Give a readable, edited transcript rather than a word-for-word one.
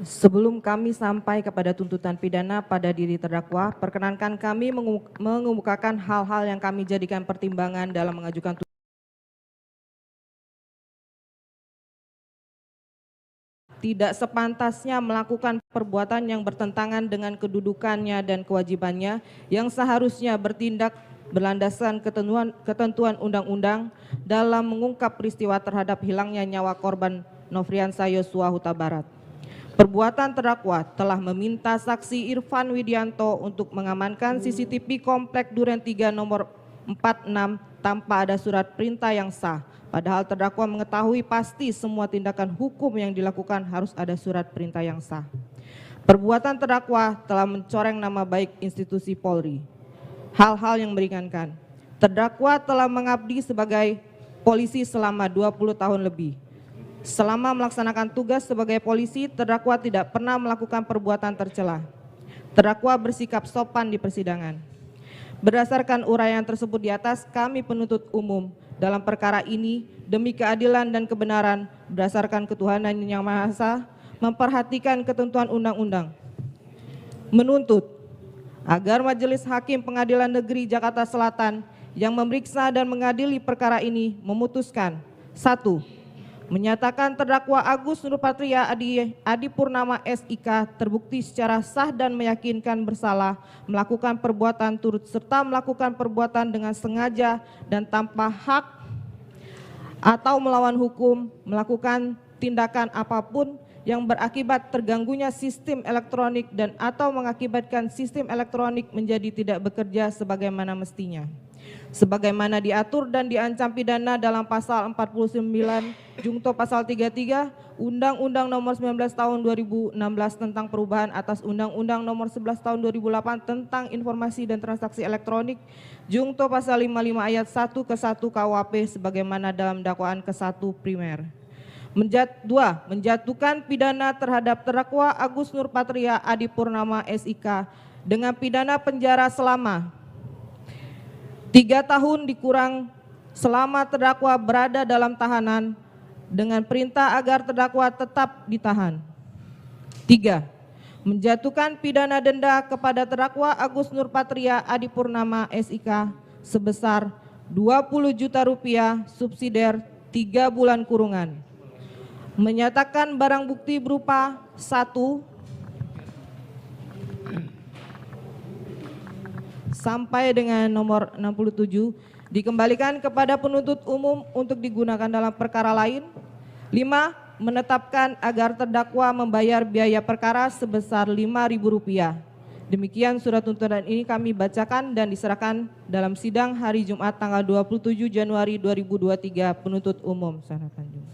Sebelum kami sampai kepada tuntutan pidana pada diri terdakwa, perkenankan kami mengemukakan hal-hal yang kami jadikan pertimbangan dalam mengajukan tidak sepantasnya melakukan perbuatan yang bertentangan dengan kedudukannya dan kewajibannya yang seharusnya bertindak berlandaskan ketentuan undang-undang dalam mengungkap peristiwa terhadap hilangnya nyawa korban Nofriansah Yosua Huta Barat. Perbuatan terdakwa telah meminta saksi Irfan Widianto untuk mengamankan CCTV Komplek Duren 3 nomor 46 tanpa ada surat perintah yang sah. Padahal terdakwa mengetahui pasti semua tindakan hukum yang dilakukan harus ada surat perintah yang sah. Perbuatan terdakwa telah mencoreng nama baik institusi Polri. Hal-hal yang meringankan. Terdakwa telah mengabdi sebagai polisi selama 20 tahun lebih. Selama melaksanakan tugas sebagai polisi, terdakwa tidak pernah melakukan perbuatan tercela. Terdakwa bersikap sopan di persidangan. Berdasarkan uraian tersebut di atas, kami penuntut umum dalam perkara ini demi keadilan dan kebenaran berdasarkan ketuhanan yang Maha Esa, memperhatikan ketentuan undang-undang, menuntut agar Majelis Hakim Pengadilan Negeri Jakarta Selatan yang memeriksa dan mengadili perkara ini memutuskan: 1. Menyatakan terdakwa Agus Nurpatria Adi Purnama SIK terbukti secara sah dan meyakinkan bersalah melakukan perbuatan turut serta melakukan perbuatan dengan sengaja dan tanpa hak atau melawan hukum, melakukan tindakan apapun yang berakibat terganggunya sistem elektronik dan atau mengakibatkan sistem elektronik menjadi tidak bekerja sebagaimana mestinya, sebagaimana diatur dan diancam pidana dalam pasal 49 Jungto pasal 33 Undang-Undang Nomor 19 Tahun 2016 tentang perubahan atas Undang-Undang Nomor 11 Tahun 2008 tentang informasi dan transaksi elektronik, Jungto pasal 55 ayat 1 ke 1 KUHP sebagaimana dalam dakwaan ke-1 primer. 2. Menjatuhkan pidana terhadap terdakwa Agus Nurpatria Adi Purnama SIK dengan pidana penjara selama 3 tahun dikurang selama terdakwa berada dalam tahanan dengan perintah agar terdakwa tetap ditahan. 3. Menjatuhkan pidana denda kepada terdakwa Agus Nurpatria Adi Purnama SIK sebesar Rp20 juta subsidiar 3 bulan kurungan. Menyatakan barang bukti berupa 1. Sampai dengan nomor 67 dikembalikan kepada penuntut umum untuk digunakan dalam perkara lain. 5. Menetapkan agar terdakwa membayar biaya perkara sebesar Rp5.000. Demikian surat tuntutan ini kami bacakan dan diserahkan dalam sidang hari Jumat tanggal 27 Januari 2023 penuntut umum Sana Tanjung.